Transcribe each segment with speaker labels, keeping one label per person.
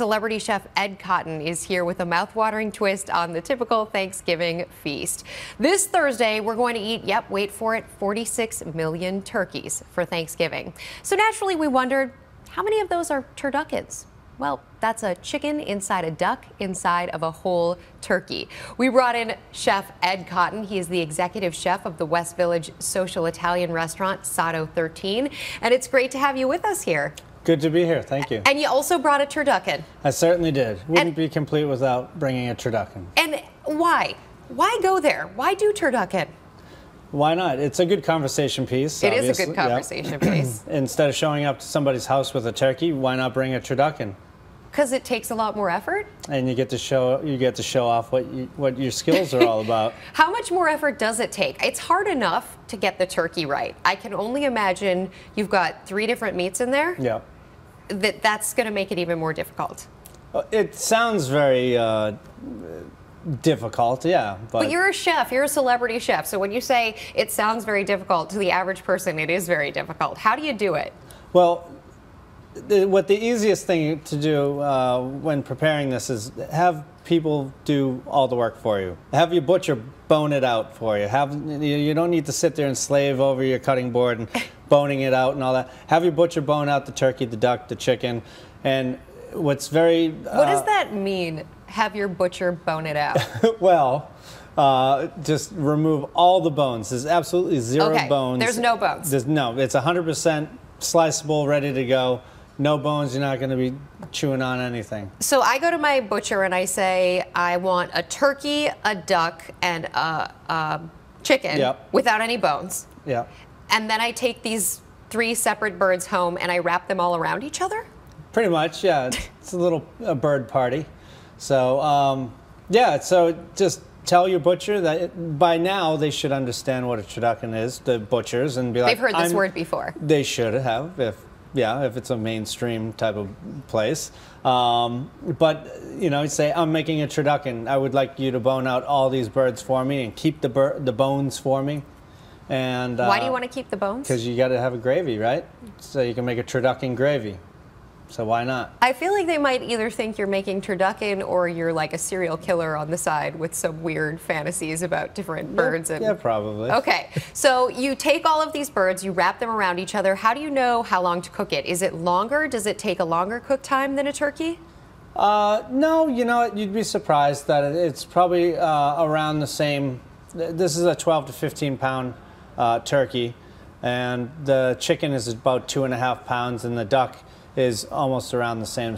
Speaker 1: Celebrity chef Ed Cotton is here with a mouthwatering twist on the typical Thanksgiving feast. This Thursday, we're going to eat, yep, wait for it, 46 million turkeys for Thanksgiving. So naturally, we wondered, how many of those are turduckens? Well, that's a chicken inside a duck inside of a whole turkey. We brought in Chef Ed Cotton. He is the executive chef of the West Village social Italian restaurant, Sado 13. And it's great to have you with us here.
Speaker 2: Good to be here. Thank you.
Speaker 1: And you also brought a turducken.
Speaker 2: I certainly did. Wouldn't be complete without bringing a turducken.
Speaker 1: And why? Why go there? Why do turducken?
Speaker 2: Why not? It's a good conversation piece.
Speaker 1: It is a good conversation piece.
Speaker 2: Instead of showing up to somebody's house with a turkey, why not bring a turducken?
Speaker 1: Because it takes a lot more effort?
Speaker 2: And you get to show off what your skills are all about.
Speaker 1: How much more effort does it take? It's hard enough to get the turkey right. I can only imagine you've got 3 different meats in there.
Speaker 2: Yeah.
Speaker 1: That's going to make it even more difficult.
Speaker 2: It sounds very difficult, yeah.
Speaker 1: But you're a chef, you're a celebrity chef. So when you say it sounds very difficult, to the average person, it is very difficult. How do you do it?
Speaker 2: Well, what the easiest thing to do when preparing this is have people do all the work for you. Have your butcher bone it out for you. You don't need to sit there and slave over your cutting board and boning it out and all that. Have your butcher bone out the turkey, the duck, the chicken. And what's very...
Speaker 1: what does that mean, have your butcher bone it out?
Speaker 2: Well, just remove all the bones. There's absolutely zero bones.
Speaker 1: There's no bones.
Speaker 2: It's 100% sliceable, ready to go. No bones, you're not going to be chewing on anything.
Speaker 1: So I go to my butcher and I say, I want a turkey, a duck, and a chicken without any bones.
Speaker 2: Yeah.
Speaker 1: And then I take these 3 separate birds home and I wrap them all around each other?
Speaker 2: Pretty much, yeah. It's a little bird party. So, yeah, so just tell your butcher that by now they should understand what a turducken is, the butchers, and be like...
Speaker 1: They've heard this word before.
Speaker 2: They should have, if it's a mainstream type of place. But, you know, say, I'm making a turducken. I would like you to bone out all these birds for me and keep the bones for me. And
Speaker 1: why do you want to keep the bones?
Speaker 2: Because you got to have a gravy, right? So you can make a turducken gravy. So why not?
Speaker 1: I feel like they might either think you're making turducken or you're like a serial killer on the side with some weird fantasies about different birds.
Speaker 2: Yeah, probably.
Speaker 1: Okay, so you take all of these birds, you wrap them around each other. How do you know how long to cook it? Is it longer? Does it take a longer cook time than a turkey?
Speaker 2: No, you know, you'd be surprised that it's probably around the same. This is a 12 to 15 pound turkey, and the chicken is about 2.5 pounds, and the duck is almost around the same,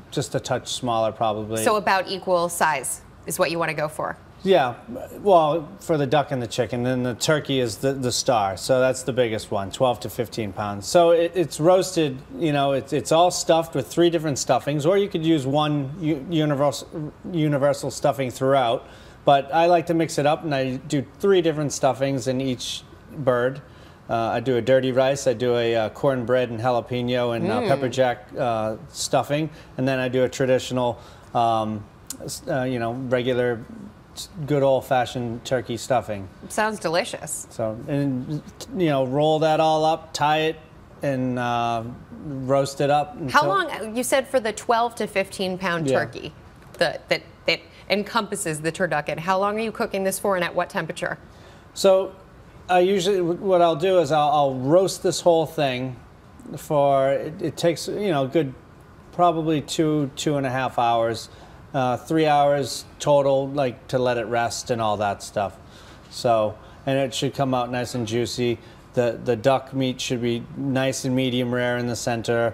Speaker 2: just a touch smaller probably.
Speaker 1: So about equal size is what you want to go for?
Speaker 2: Yeah, well, for the duck and the chicken, and the turkey is the star, so that's the biggest one, 12 to 15 pounds. So it's roasted, you know, it's all stuffed with 3 different stuffings, or you could use one universal stuffing throughout, but I like to mix it up, and I do 3 different stuffings in each bird. I do a dirty rice, I do a cornbread and jalapeno and pepper jack stuffing, and then I do a traditional, you know, regular, good old-fashioned turkey stuffing.
Speaker 1: Sounds delicious.
Speaker 2: So, and you know, roll that all up, tie it, and roast it up.
Speaker 1: How long? You said for the 12 to 15 pound turkey that encompasses the turducken. How long are you cooking this for, and at what temperature?
Speaker 2: So, usually what I'll do is I'll roast this whole thing for, it takes, you know, good, probably 2.5 hours, 3 hours total, like to let it rest and all that stuff. So, and it should come out nice and juicy. The duck meat should be nice and medium rare in the center.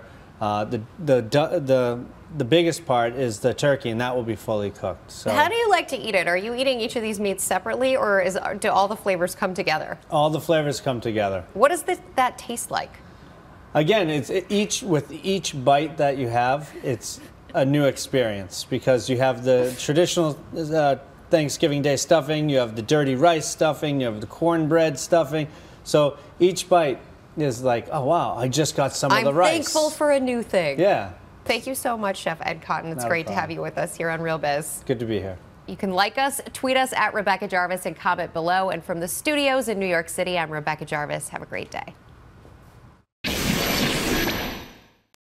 Speaker 2: The biggest part is the turkey, and that will be fully cooked. So,
Speaker 1: how do you like to eat it? Are you eating each of these meats separately, or do all the flavors come together?
Speaker 2: All the flavors come together.
Speaker 1: What does that taste like?
Speaker 2: Again, with each bite that you have, it's a new experience, because you have the traditional Thanksgiving Day stuffing, you have the dirty rice stuffing, you have the cornbread stuffing. So each bite is like, oh wow, I just got some of the rice.
Speaker 1: I'm thankful for a new thing.
Speaker 2: Yeah.
Speaker 1: Thank you so much, Chef Ed Cotton. It's great to have you with us here on Real Biz.
Speaker 2: Good to be here.
Speaker 1: You can like us, tweet us at Rebecca Jarvis, and comment below. And from the studios in New York City, I'm Rebecca Jarvis. Have a great day.